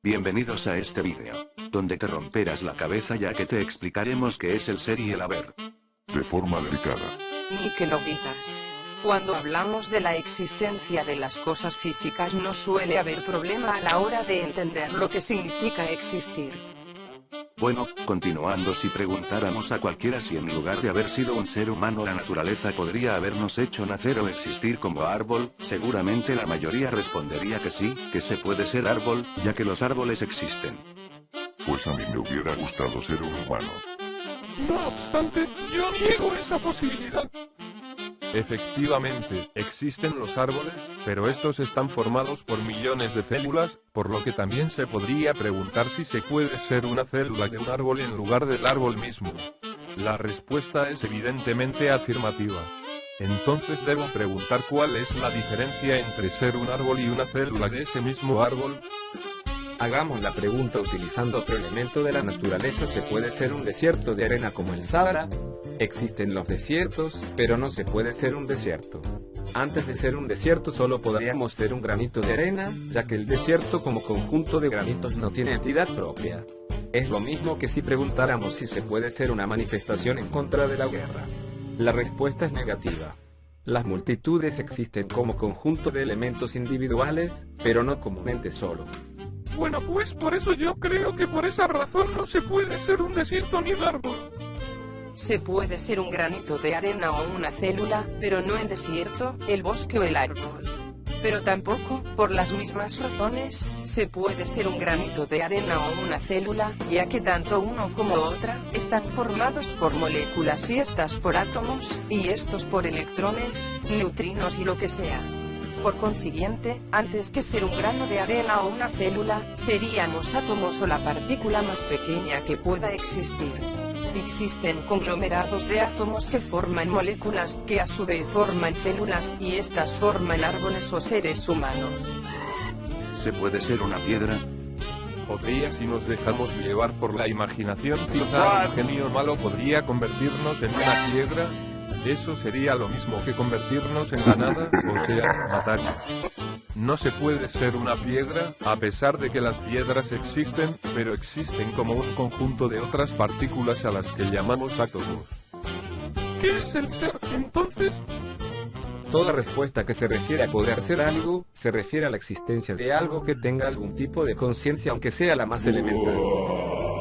Bienvenidos a este vídeo, donde te romperás la cabeza ya que te explicaremos qué es el ser y el haber. De forma delicada. Ni que lo digas. Cuando hablamos de la existencia de las cosas físicas no suele haber problema a la hora de entender lo que significa existir. Bueno, continuando, si preguntáramos a cualquiera si en lugar de haber sido un ser humano la naturaleza podría habernos hecho nacer o existir como árbol, seguramente la mayoría respondería que sí, que se puede ser árbol, ya que los árboles existen. Pues a mí me hubiera gustado ser un humano. No obstante, yo niego esa posibilidad. Efectivamente, existen los árboles, pero estos están formados por millones de células, por lo que también se podría preguntar si se puede ser una célula de un árbol en lugar del árbol mismo. La respuesta es evidentemente afirmativa. Entonces debo preguntar cuál es la diferencia entre ser un árbol y una célula de ese mismo árbol. Hagamos la pregunta utilizando otro elemento de la naturaleza. ¿Se puede ser un desierto de arena como el Sahara? Existen los desiertos, pero no se puede ser un desierto. Antes de ser un desierto solo podríamos ser un granito de arena, ya que el desierto como conjunto de granitos no tiene entidad propia. Es lo mismo que si preguntáramos si se puede ser una manifestación en contra de la guerra. La respuesta es negativa. Las multitudes existen como conjunto de elementos individuales, pero no como un ente solo. Bueno, pues por eso yo creo que por esa razón no se puede ser un desierto ni un árbol. Se puede ser un granito de arena o una célula, pero no el desierto, el bosque o el árbol. Pero tampoco, por las mismas razones, se puede ser un granito de arena o una célula, ya que tanto uno como otra están formados por moléculas y estas por átomos, y estos por electrones, neutrinos y lo que sea. Por consiguiente, antes que ser un grano de arena o una célula, seríamos átomos o la partícula más pequeña que pueda existir. Existen conglomerados de átomos que forman moléculas, que a su vez forman células, y estas forman árboles o seres humanos. ¿Se puede ser una piedra? Podría si nos dejamos llevar por la imaginación. Quizá un genio malo podría convertirnos en una piedra. Eso sería lo mismo que convertirnos en la nada, o sea, matar. No se puede ser una piedra, a pesar de que las piedras existen, pero existen como un conjunto de otras partículas a las que llamamos átomos. ¿Qué es el ser, entonces? Toda respuesta que se refiere a poder ser algo, se refiere a la existencia de algo que tenga algún tipo de conciencia, aunque sea la más elemental.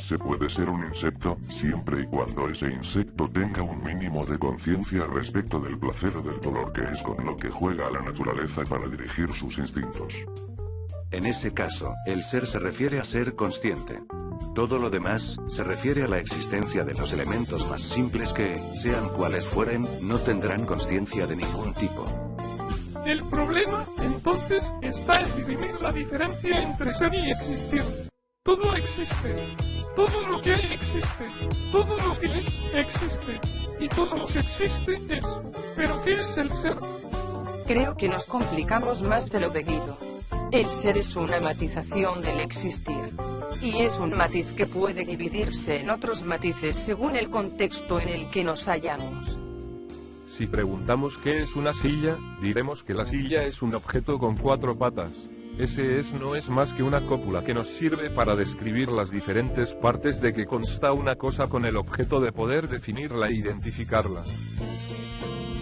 Se puede ser un insecto, siempre y cuando ese insecto tenga un mínimo de conciencia respecto del placer o del dolor, que es con lo que juega la naturaleza para dirigir sus instintos. En ese caso, el ser se refiere a ser consciente. Todo lo demás, se refiere a la existencia de los elementos más simples que, sean cuales fueren, no tendrán conciencia de ningún tipo. El problema, entonces, está en dirimir la diferencia entre ser y existir. Todo existe. Todo lo que hay existe. Todo lo que es, existe. Y todo lo que existe es. ¿Pero qué es el ser? Creo que nos complicamos más de lo debido. El ser es una matización del existir. Y es un matiz que puede dividirse en otros matices según el contexto en el que nos hallamos. Si preguntamos qué es una silla, diremos que la silla es un objeto con 4 patas. Ese no es más que una cópula que nos sirve para describir las diferentes partes de que consta una cosa con el objeto de poder definirla e identificarla.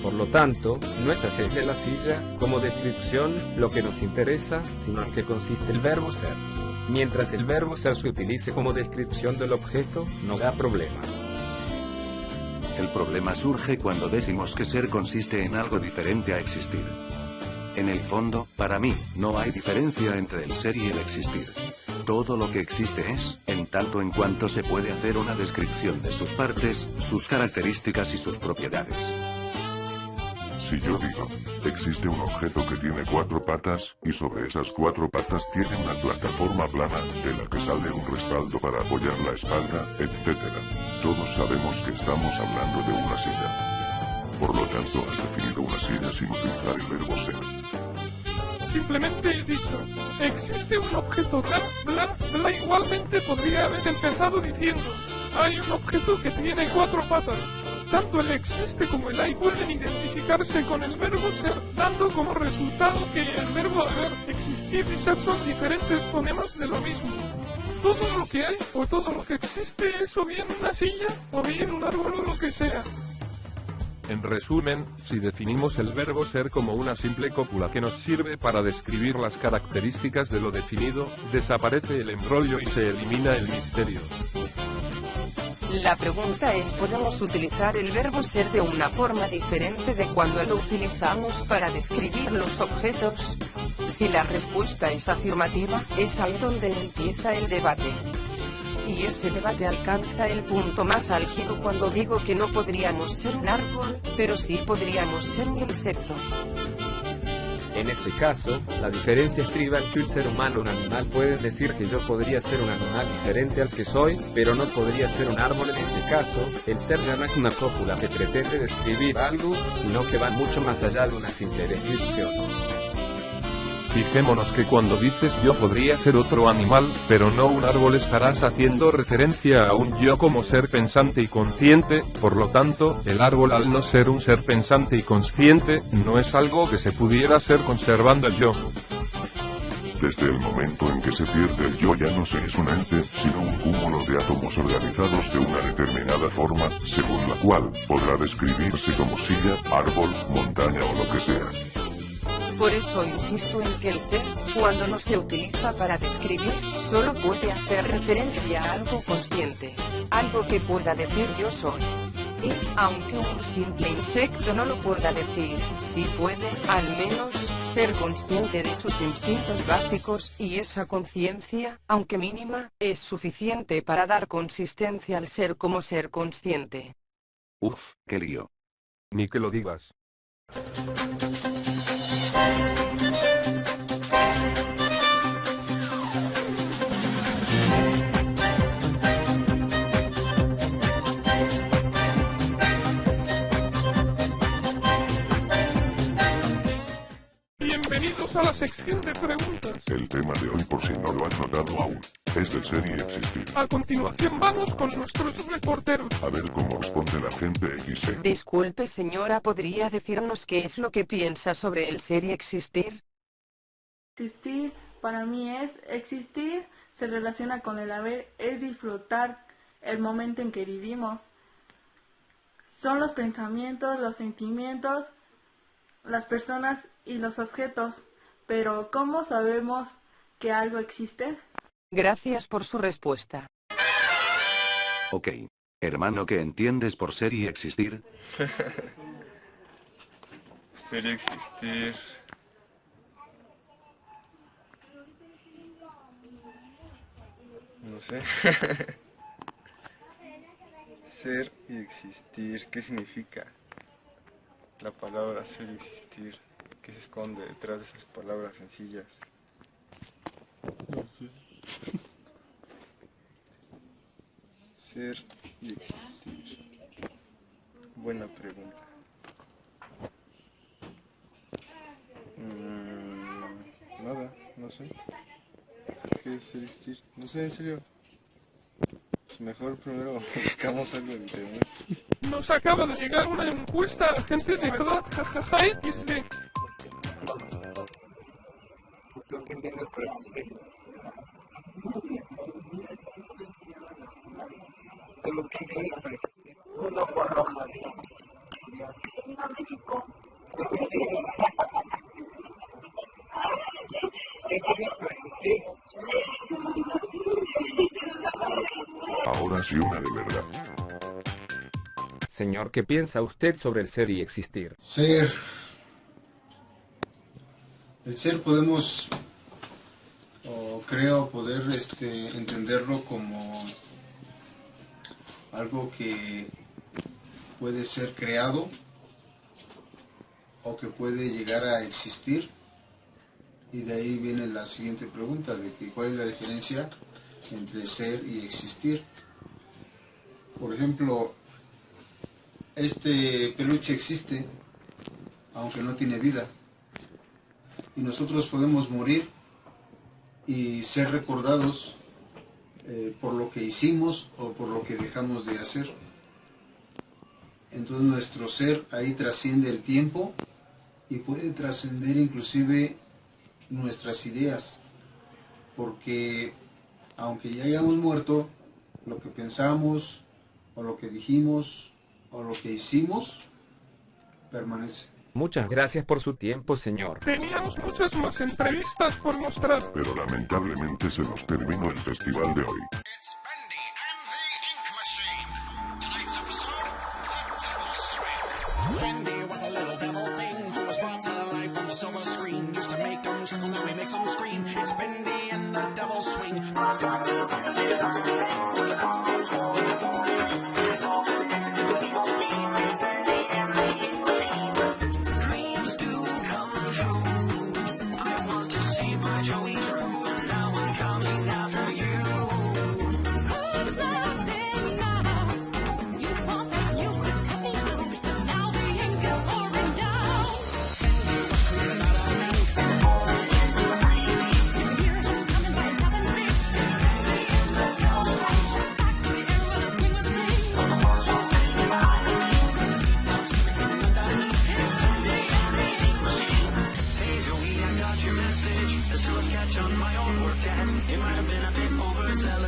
Por lo tanto, no es hacerle la silla, como descripción, lo que nos interesa, sino en qué consiste el verbo ser. Mientras el verbo ser se utilice como descripción del objeto, no da problemas. El problema surge cuando decimos que ser consiste en algo diferente a existir. En el fondo, para mí, no hay diferencia entre el ser y el existir. Todo lo que existe es, en tanto en cuanto se puede hacer una descripción de sus partes, sus características y sus propiedades. Si yo digo, existe un objeto que tiene 4 patas, y sobre esas 4 patas tiene una plataforma plana, de la que sale un respaldo para apoyar la espalda, etc. Todos sabemos que estamos hablando de una silla. Por lo tanto, has definido una silla sin utilizar el verbo ser. Simplemente he dicho, existe un objeto bla, bla, bla. Igualmente podría haber empezado diciendo, hay un objeto que tiene 4 patas. Tanto el existe como el hay pueden identificarse con el verbo ser, dando como resultado que el verbo haber, existir y ser son diferentes fonemas de lo mismo. Todo lo que hay o todo lo que existe es o bien una silla o bien un árbol o lo que sea. En resumen, si definimos el verbo ser como una simple cópula que nos sirve para describir las características de lo definido, desaparece el embrollo y se elimina el misterio. La pregunta es, ¿podemos utilizar el verbo ser de una forma diferente de cuando lo utilizamos para describir los objetos? Si la respuesta es afirmativa, es ahí donde empieza el debate. Y ese debate alcanza el punto más álgido cuando digo que no podríamos ser un árbol, pero sí podríamos ser un insecto. En este caso, la diferencia estriba en que un ser humano o un animal puede decir que yo podría ser un animal diferente al que soy, pero no podría ser un árbol. En este caso, el ser ya no es una cópula que pretende describir algo, sino que va mucho más allá de una simple descripción. Fijémonos que cuando dices yo podría ser otro animal, pero no un árbol, estarás haciendo referencia a un yo como ser pensante y consciente, por lo tanto, el árbol al no ser un ser pensante y consciente, no es algo que se pudiera ser conservando el yo. Desde el momento en que se pierde el yo ya no se es un ente, sino un cúmulo de átomos organizados de una determinada forma, según la cual podrá describirse como silla, árbol, montaña o lo que sea. Por eso insisto en que el ser, cuando no se utiliza para describir, solo puede hacer referencia a algo consciente, algo que pueda decir yo soy. Y, aunque un simple insecto no lo pueda decir, sí puede, al menos, ser consciente de sus instintos básicos, y esa conciencia, aunque mínima, es suficiente para dar consistencia al ser como ser consciente. Uf, qué lío. Ni que lo digas. Bienvenidos a la sección de preguntas. El tema de hoy, por si no lo has notado aún, es del ser y existir. A continuación vamos con nuestros reporteros. A ver cómo responde la gente XC. Disculpe señora, ¿podría decirnos qué es lo que piensa sobre el ser y existir? Existir para mí es existir, se relaciona con el haber, es disfrutar el momento en que vivimos. Son los pensamientos, los sentimientos, las personas y los objetos. Pero ¿cómo sabemos que algo existe? Gracias por su respuesta. Ok. Hermano, ¿qué entiendes por ser y existir? Ser y existir. No sé. Ser y existir, ¿qué significa? La palabra ser y existir, ¿qué se esconde detrás de esas palabras sencillas? No sé. Ser y existir. Buena pregunta. Nada, no sé. ¿Qué es ser y existir? No sé, en serio. Pues mejor primero buscamos algo en internet. Nos acaba de llegar una encuesta a gente de verdad, jajaja, XD. Ahora sí una de verdad. Señor, ¿qué piensa usted sobre el ser y existir? Ser. El ser podemos, o creo poder entenderlo como algo que puede ser creado o que puede llegar a existir. Y de ahí viene la siguiente pregunta, de que cuál es la diferencia entre ser y existir. Por ejemplo, este peluche existe, aunque no tiene vida. Y nosotros podemos morir y ser recordados por lo que hicimos o por lo que dejamos de hacer. Entonces nuestro ser ahí trasciende el tiempo y puede trascender inclusive nuestras ideas, porque aunque ya hayamos muerto, lo que pensamos o lo que dijimos o lo que hicimos permanece. Muchas gracias por su tiempo, señor. Teníamos muchas más entrevistas por mostrar. Pero lamentablemente se nos terminó el festival de hoy. It's Bendy and the Ink Machine. Tonight's episode, The Devil Swing. Bendy was a little devil thing who was brought to life on the silver screen. Used to make them chuckle, now he makes them scream. It's Bendy and the Devil Swing. Dreams do come true. I was deceived by Joey Drew, and now I'm coming after you. Who's laughing now? You thought that you could cut me through. Now the ink is pouring down. Years I'm coming by 7 feet. Back to the air when a singer sings. Hey Joey, I got your message. There's still a sketch on my own work desk. It might have been a bit overzealous.